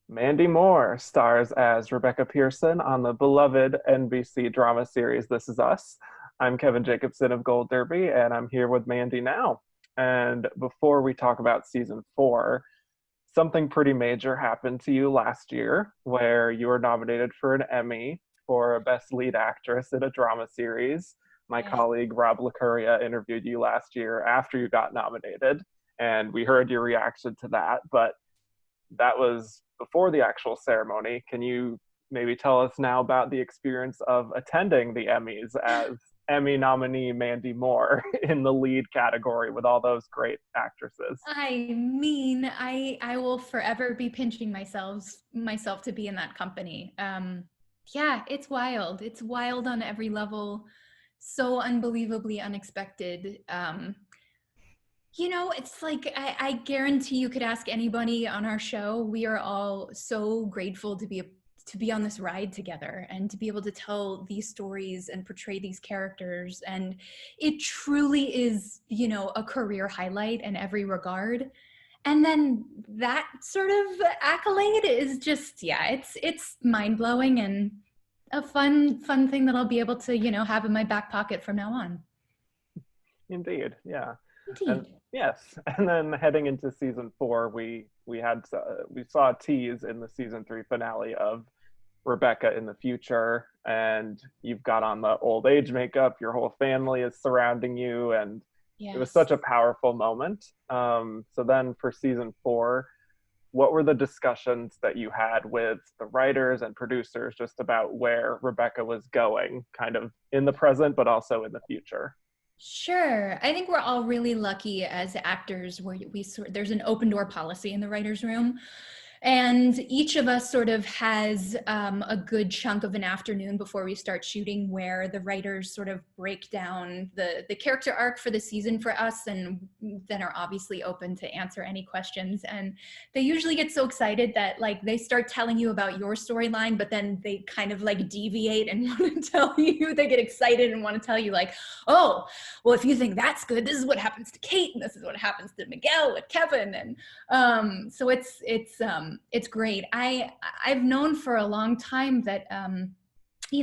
Mandy Moore stars as Rebecca Pearson on the beloved NBC drama series This Is Us. I'm Kevin Jacobsen of Gold Derby, and I'm here with Mandy now. And before we talk about season four, something pretty major happened to you last year where you were nominated for an Emmy for Best Lead Actress in a Drama Series. My Yeah. colleague Rob LaCuria interviewed you last year after you got nominated, and we heard your reaction to that. But that was before the actual ceremony. Can you maybe tell us now about the experience of attending the Emmys as Emmy nominee Mandy Moore in the lead category with all those great actresses? I will forever be pinching myself to be in that company. Yeah, it's wild. It's wild on every level. So unbelievably unexpected. It's like I guarantee you could ask anybody on our show. We are all so grateful to be on this ride together and to be able to tell these stories and portray these characters. And it truly is, a career highlight in every regard. And then that sort of accolade is just, yeah, it's mind-blowing and a fun thing that I'll be able to, have in my back pocket from now on. Indeed, yeah. And Indeed. yes, and then heading into season four, we saw a tease in the season three finale of Rebecca in the future, and you've got on the old age makeup. Your whole family is surrounding you, and it was Yes. such a powerful moment. So then for season four, what were the discussions that you had with the writers and producers just about where Rebecca was going, kind of in the present, but also in the future? Sure. I think we're all really lucky as actors where there's an open door policy in the writer's room. And each of us sort of has a good chunk of an afternoon before we start shooting where the writers sort of break down the character arc for the season for us and then are obviously open to answer any questions. And they usually get so excited that like they start telling you about your storyline, but then they kind of like deviate and want to tell you, they get excited and want to tell you like, oh, well, if you think that's good, this is what happens to Kate and this is what happens to Miguel and Kevin. And so it's great. I've known for a long time that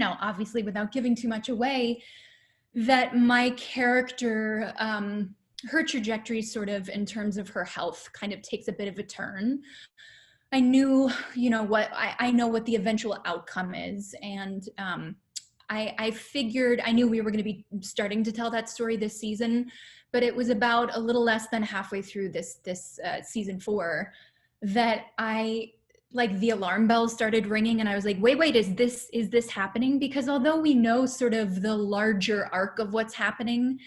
obviously without giving too much away, that my character, her trajectory sort of in terms of her health kind of takes a bit of a turn. I knew, what I know what the eventual outcome is. And I figured I knew we were going to be starting to tell that story this season, but it was about a little less than halfway through this season four that I like the alarm bells started ringing and I was like, wait, is this happening? Because although we know sort of the larger arc of what's happening,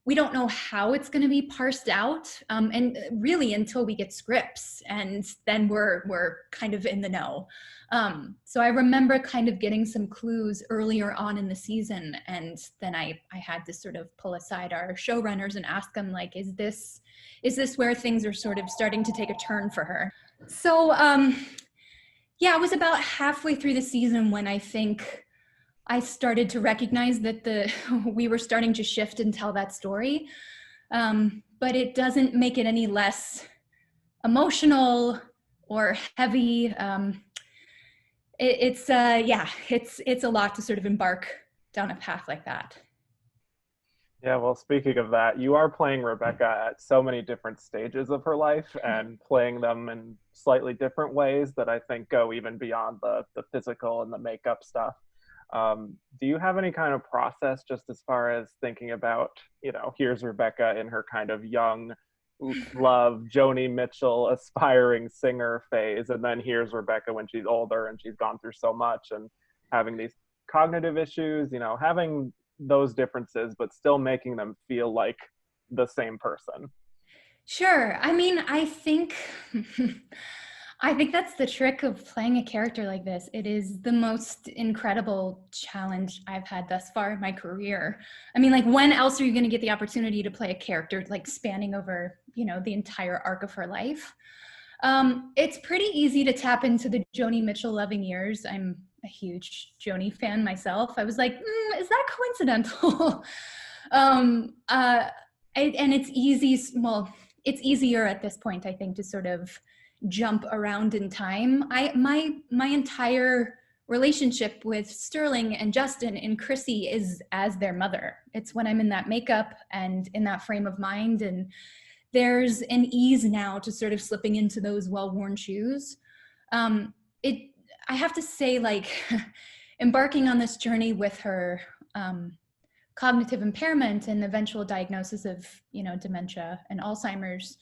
we don't know how it's going to be parsed out, and really until we get scripts, and then we're kind of in the know. So I remember kind of getting some clues earlier on in the season, and then I had to sort of pull aside our showrunners and ask them like, is this where things are sort of starting to take a turn for her? So yeah, it was about halfway through the season when I think I started to recognize that we were starting to shift and tell that story. But it doesn't make it any less emotional or heavy. It's a lot to sort of embark down a path like that. Yeah, well, speaking of that, you are playing Rebecca at so many different stages of her life and playing them in slightly different ways that I think go even beyond the physical and the makeup stuff. Do you have any kind of process just as far as thinking about, here's Rebecca in her kind of young love, Joni Mitchell, aspiring singer phase, and then here's Rebecca when she's older and she's gone through so much and having these cognitive issues, having those differences, but still making them feel like the same person. Sure. I mean, I think I think that's the trick of playing a character like this. It is the most incredible challenge I've had thus far in my career. I mean, like when else are you going to get the opportunity to play a character like spanning over, the entire arc of her life? It's pretty easy to tap into the Joni Mitchell loving years. I'm a huge Joni fan myself. I was like, is that coincidental? um, uh, and it's easy. Well, it's easier at this point, I think, to sort of jump around in time. My entire relationship with Sterling and Justin and Chrissy is as their mother. It's when I'm in that makeup and in that frame of mind, and there's an ease now to sort of slipping into those well-worn shoes. It I have to say, like, embarking on this journey with her cognitive impairment and eventual diagnosis of, dementia and Alzheimer's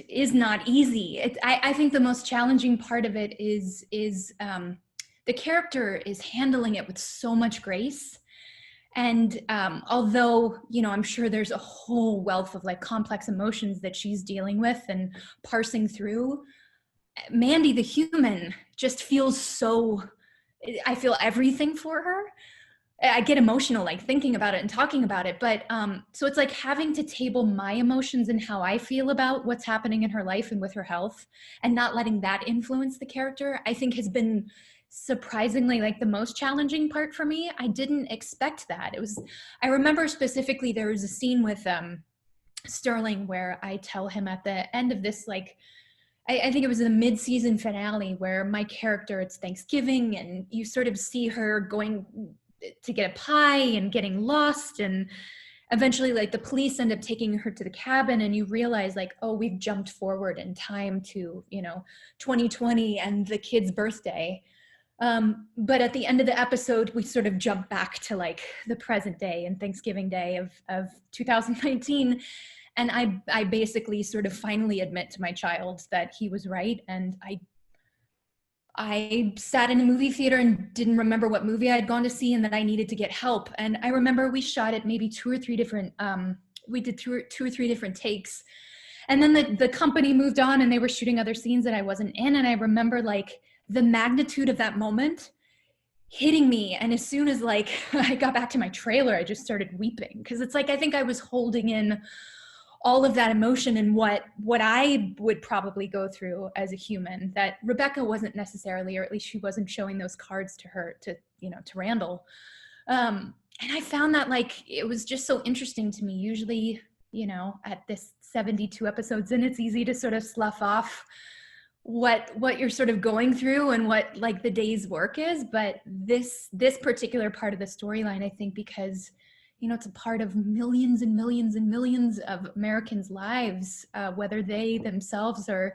is not easy. I think the most challenging part of it is the character is handling it with so much grace. And although, I'm sure there's a whole wealth of like complex emotions that she's dealing with and parsing through, Mandy, the human, just feels so, I feel everything for her. I get emotional like thinking about it and talking about it. But so it's like having to table my emotions and how I feel about what's happening in her life and with her health, and not letting that influence the character, I think has been surprisingly like the most challenging part for me. I didn't expect that. I remember specifically there was a scene with Sterling where I tell him at the end of this, like, I think it was the mid-season finale where my character, it's Thanksgiving and you sort of see her going to get a pie and getting lost, and eventually like the police end up taking her to the cabin, and you realize like, oh, we've jumped forward in time to 2020 and the kid's birthday. But at the end of the episode we sort of jump back to like the present day and Thanksgiving Day of 2019, and I basically sort of finally admit to my child that he was right, and I sat in a movie theater and didn't remember what movie I had gone to see and that I needed to get help. And I remember we shot it maybe two or three different takes. And then the company moved on and they were shooting other scenes that I wasn't in. And I remember like the magnitude of that moment hitting me. And as soon as like I got back to my trailer, I just started weeping. Because it's like, I think I was holding in all of that emotion and what I would probably go through as a human that Rebecca wasn't necessarily, or at least she wasn't showing those cards to her, to Randall. And I found that like, it was just so interesting to me. Usually, at this 72 episodes in, it's easy to sort of slough off what you're sort of going through and what like the day's work is. But this particular part of the storyline, I think, because it's a part of millions and millions and millions of Americans' lives, whether they themselves are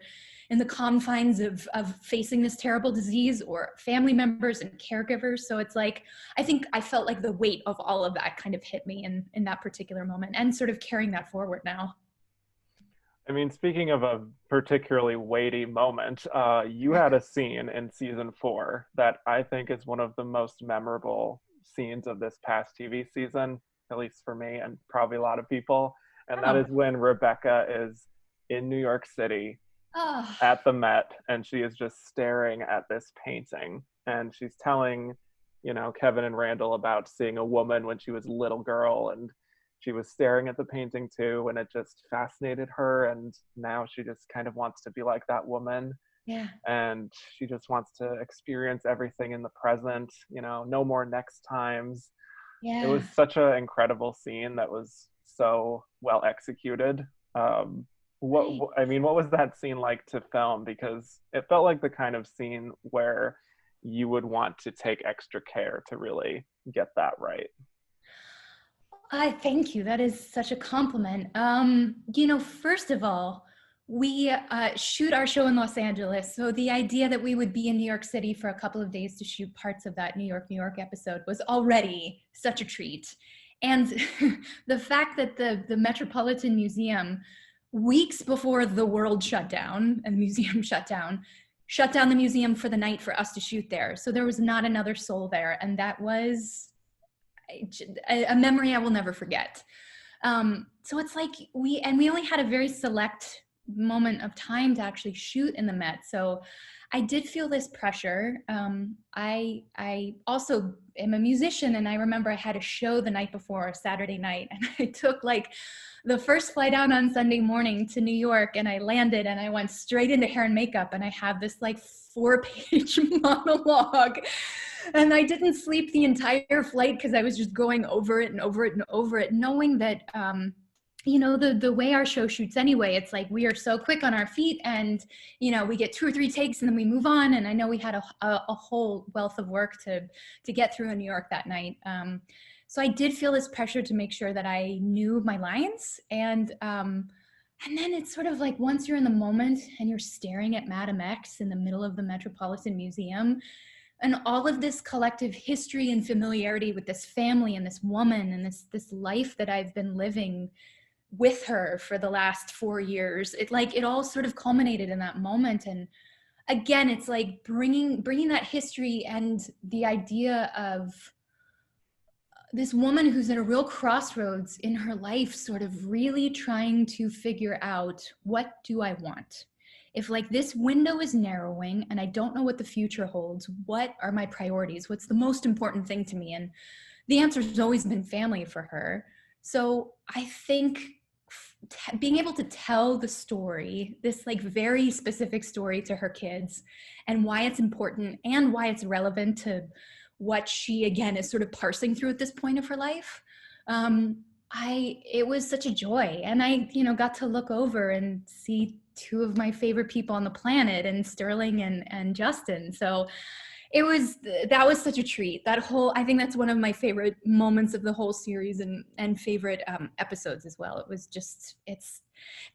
in the confines of facing this terrible disease or family members and caregivers. So it's like, I think I felt like the weight of all of that kind of hit me in that particular moment, and sort of carrying that forward now. I mean, speaking of a particularly weighty moment, you had a scene in season 4 that I think is one of the most memorable scenes of this past TV season, at least for me and probably a lot of people. And that is when Rebecca is in New York City at the Met, and she is just staring at this painting. And she's telling, Kevin and Randall about seeing a woman when she was a little girl, and she was staring at the painting too, and it just fascinated her. And now she just kind of wants to be like that woman. Yeah. And she just wants to experience everything in the present, no more next times. Yeah. It was such an incredible scene that was so well executed. What was that scene like to film? Because it felt like the kind of scene where you would want to take extra care to really get that right. Thank you. That is such a compliment. First of all, we shoot our show in Los Angeles. So the idea that we would be in New York City for a couple of days to shoot parts of that New York episode was already such a treat. And the fact that the Metropolitan Museum, weeks before the world shut down and the museum shut down the museum for the night for us to shoot there. So there was not another soul there. And that was a memory I will never forget. So it's like we only had a very select moment of time to actually shoot in the Met. So I did feel this pressure. I also am a musician, and I remember I had a show the night before, Saturday night, and I took like the first flight out on Sunday morning to New York, and I landed and I went straight into hair and makeup, and I have this like 4-page monologue. And I didn't sleep the entire flight because I was just going over it and over it and over it, knowing that the way our show shoots anyway, it's like we are so quick on our feet, and we get 2 or 3 takes and then we move on. And I know we had a whole wealth of work to get through in New York that night. So I did feel this pressure to make sure that I knew my lines. And then it's sort of like once you're in the moment and you're staring at Madame X in the middle of the Metropolitan Museum, and all of this collective history and familiarity with this family and this woman and this life that I've been living with her for the last 4 years, it all sort of culminated in that moment. And again, it's like bringing that history and the idea of this woman who's at a real crossroads in her life, sort of really trying to figure out, what do I want? If like this window is narrowing and I don't know what the future holds, what are my priorities? What's the most important thing to me? And the answer has always been family for her. So I think being able to tell the story, this like very specific story to her kids, and why it's important and why it's relevant to what she again is sort of parsing through at this point of her life, it was such a joy. And I got to look over and see two of my favorite people on the planet, and Sterling and Justin. So that was such a treat. I think that's one of my favorite moments of the whole series, and favorite episodes as well. It's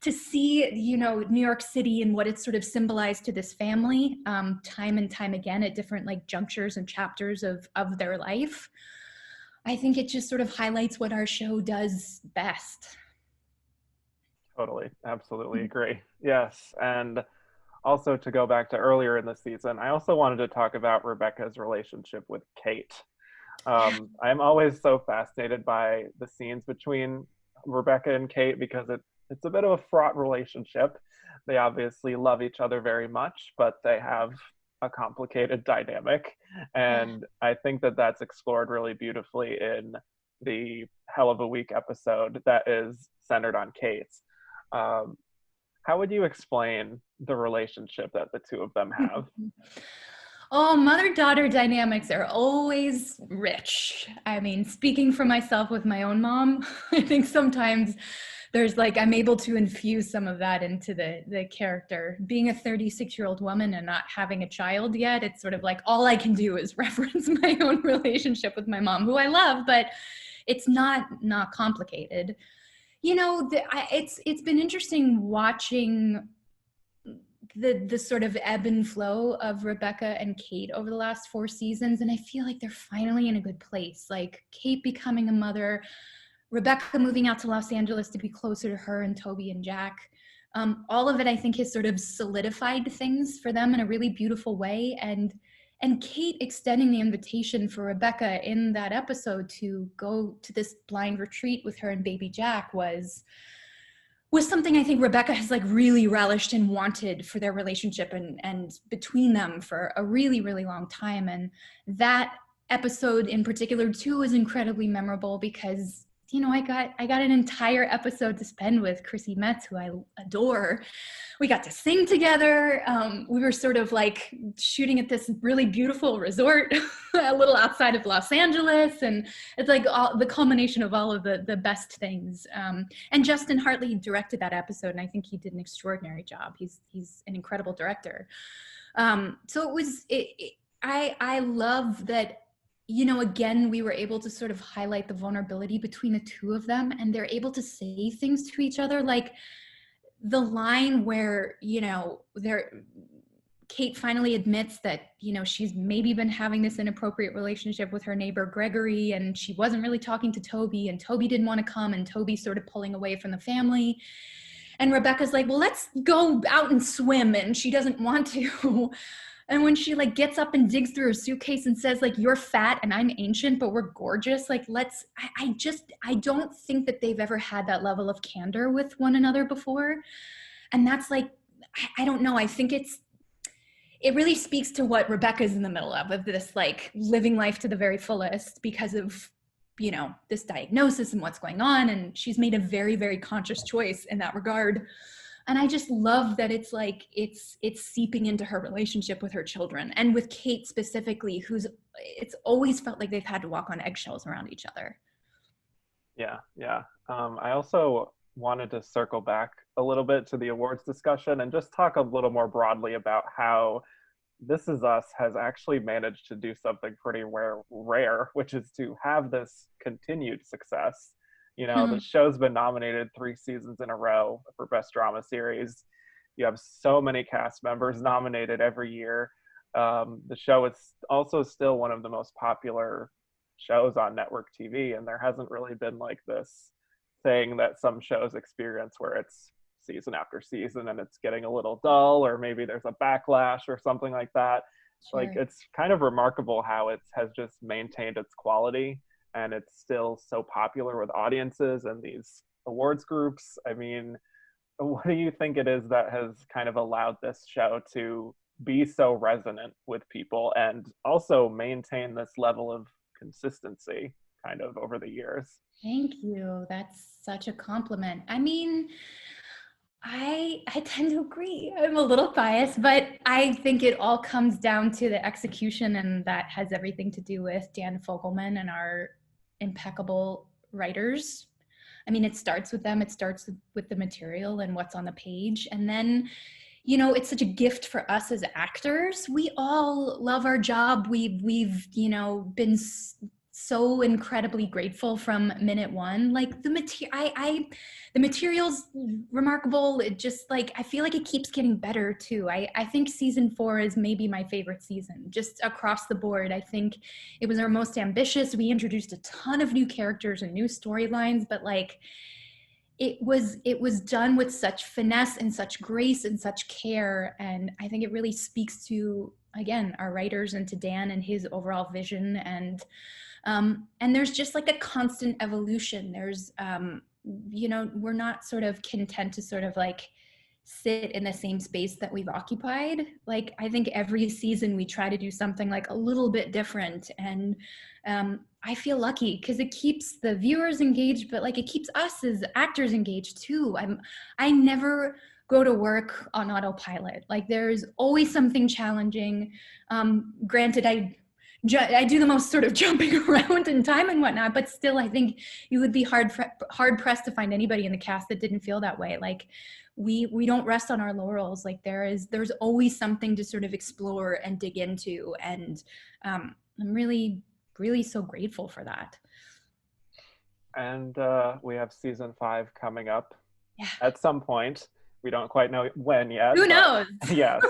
to see, New York City and what it sort of symbolized to this family, time and time again at different like junctures and chapters of their life. I think it just sort of highlights what our show does best. Totally. Absolutely agree. Yes. And also, to go back to earlier in the season, I also wanted to talk about Rebecca's relationship with Kate. I'm always so fascinated by the scenes between Rebecca and Kate, because it's a bit of a fraught relationship. They obviously love each other very much, but they have a complicated dynamic. And I think that that's explored really beautifully in the Hell of a Week episode that is centered on Kate. How would you explain the relationship that the two of them have? Oh, mother-daughter dynamics are always rich. I mean, speaking for myself with my own mom, I think sometimes there's like, I'm able to infuse some of that into the character. Being a 36-year-old woman and not having a child yet, it's sort of like all I can do is reference my own relationship with my mom, who I love, but it's not complicated. It's been interesting watching the sort of ebb and flow of Rebecca and Kate over the last 4 seasons, and I feel like they're finally in a good place. Like Kate becoming a mother, Rebecca moving out to Los Angeles to be closer to her and Toby and Jack. All of it, I think, has sort of solidified things for them in a really beautiful way. And Kate extending the invitation for Rebecca in that episode to go to this blind retreat with her and baby Jack was something I think Rebecca has like really relished and wanted for their relationship and between them for a really, really long time. And that episode in particular too was incredibly memorable because I got an entire episode to spend with Chrissy Metz, who I adore. We got to sing together. We were sort of like shooting at this really beautiful resort a little outside of Los Angeles. And it's like the culmination of all of the best things. And Justin Hartley directed that episode, and I think he did an extraordinary job. He's an incredible director. So I love that, again, we were able to sort of highlight the vulnerability between the two of them, and they're able to say things to each other. Like the line where, Kate finally admits that, she's maybe been having this inappropriate relationship with her neighbor Gregory, and she wasn't really talking to Toby, and Toby didn't want to come, and Toby's sort of pulling away from the family. And Rebecca's like, well, let's go out and swim. And she doesn't want to. And when she like gets up and digs through her suitcase and says like, you're fat and I'm ancient, but we're gorgeous. Like, I don't think that they've ever had that level of candor with one another before. And that's like, I don't know. I think it really speaks to what Rebecca's in the middle of this like living life to the very fullest because of, this diagnosis and what's going on. And she's made a very, very conscious choice in that regard. And I just love that it's like, it's seeping into her relationship with her children, and with Kate specifically, it's always felt like they've had to walk on eggshells around each other. Yeah. I also wanted to circle back a little bit to the awards discussion and just talk a little more broadly about how This Is Us has actually managed to do something pretty rare, which is to have this continued success. You know, the show's been nominated 3 seasons in a row for Best Drama Series. You have so many cast members nominated every year. The show is also still one of the most popular shows on network TV, and there hasn't really been like this thing that some shows experience where it's season after season and it's getting a little dull, or maybe there's a backlash or something like that. Like, Sure. it's kind of remarkable how it has just maintained its quality, and it's still so popular with audiences and these awards groups. I mean, what do you think it is that has kind of allowed this show to be so resonant with people and also maintain this level of consistency kind of over the years? Thank you. That's such a compliment. I mean, I tend to agree. I'm a little biased, but I think it all comes down to the execution, and that has everything to do with Dan Fogelman and our impeccable writers. I mean, it starts with them. It starts with the material and what's on the page, and then, you know, it's such a gift for us as actors. We all love our job. We've you know, been so incredibly grateful from minute one. Like the material's remarkable. It just, like, I feel like it keeps getting better too. I think season 4 is maybe my favorite season, just across the board. I think it was our most ambitious. We introduced a ton of new characters and new storylines, but like, it was done with such finesse and such grace and such care, and I think it really speaks to, again, our writers and to Dan and his overall vision. And there's just like a constant evolution. There's you know, we're not sort of content to sort of like sit in the same space that we've occupied. Like, I think every season we try to do something like a little bit different, and I feel lucky because it keeps the viewers engaged, but like, it keeps us as actors engaged too. I never go to work on autopilot. Like, there's always something challenging. Granted, I do the most sort of jumping around in time and whatnot, but still, I think you would be hard pressed to find anybody in the cast that didn't feel that way. Like, we don't rest on our laurels. Like, there's always something to sort of explore and dig into, and I'm really, really so grateful for that. And we have season 5 coming up Yeah. at some point. We don't quite know when yet. Who but knows? yes.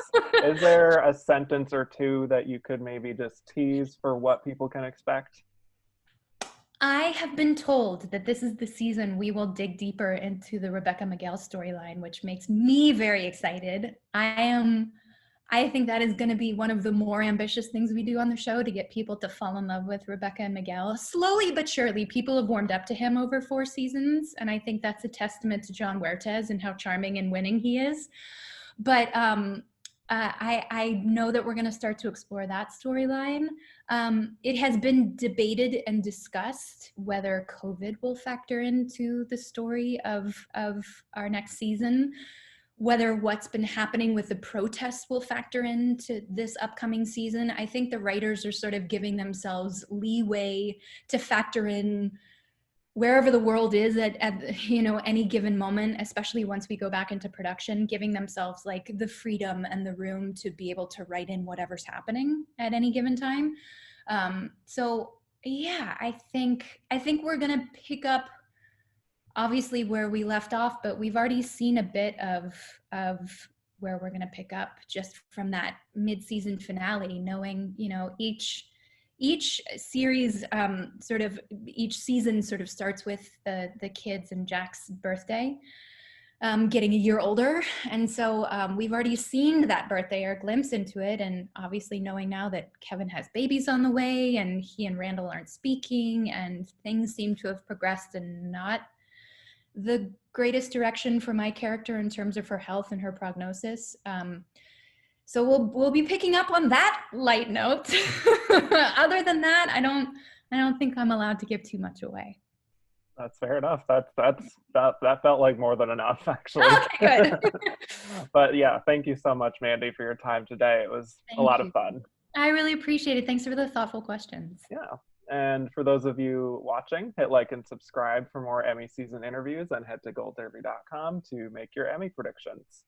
Is there a sentence or two that you could maybe just tease for what people can expect? I have been told that this is the season we will dig deeper into the Rebecca Miguel storyline, which makes me very excited. I think that is going to be one of the more ambitious things we do on the show, to get people to fall in love with Rebecca and Miguel. Slowly but surely, people have warmed up to him over 4 seasons, and I think that's a testament to John Huertas and how charming and winning he is. But I know that we're going to start to explore that storyline. It has been debated and discussed whether COVID will factor into the story of our next season, whether what's been happening with the protests will factor into this upcoming season. I think the writers are sort of giving themselves leeway to factor in wherever the world is at you know, any given moment, especially once we go back into production, giving themselves like the freedom and the room to be able to write in whatever's happening at any given time. So yeah, I think we're gonna pick up obviously where we left off, but we've already seen a bit of where we're gonna pick up just from that mid-season finale, knowing, you know, each series sort of each season sort of starts with the kids and Jack's birthday, getting a year older, and so we've already seen that birthday or a glimpse into it, and obviously knowing now that Kevin has babies on the way and he and Randall aren't speaking and things seem to have progressed and not the greatest direction for my character in terms of her health and her prognosis. So we'll be picking up on that light note. Other than that, I don't think I'm allowed to give too much away. That's fair enough. That felt like more than enough, actually. Okay, good. But yeah, thank you so much, Mandy, for your time today. It was a lot of fun. I really appreciate it. Thanks for the thoughtful questions. Yeah. And for those of you watching, hit like and subscribe for more Emmy season interviews and head to goldderby.com to make your Emmy predictions.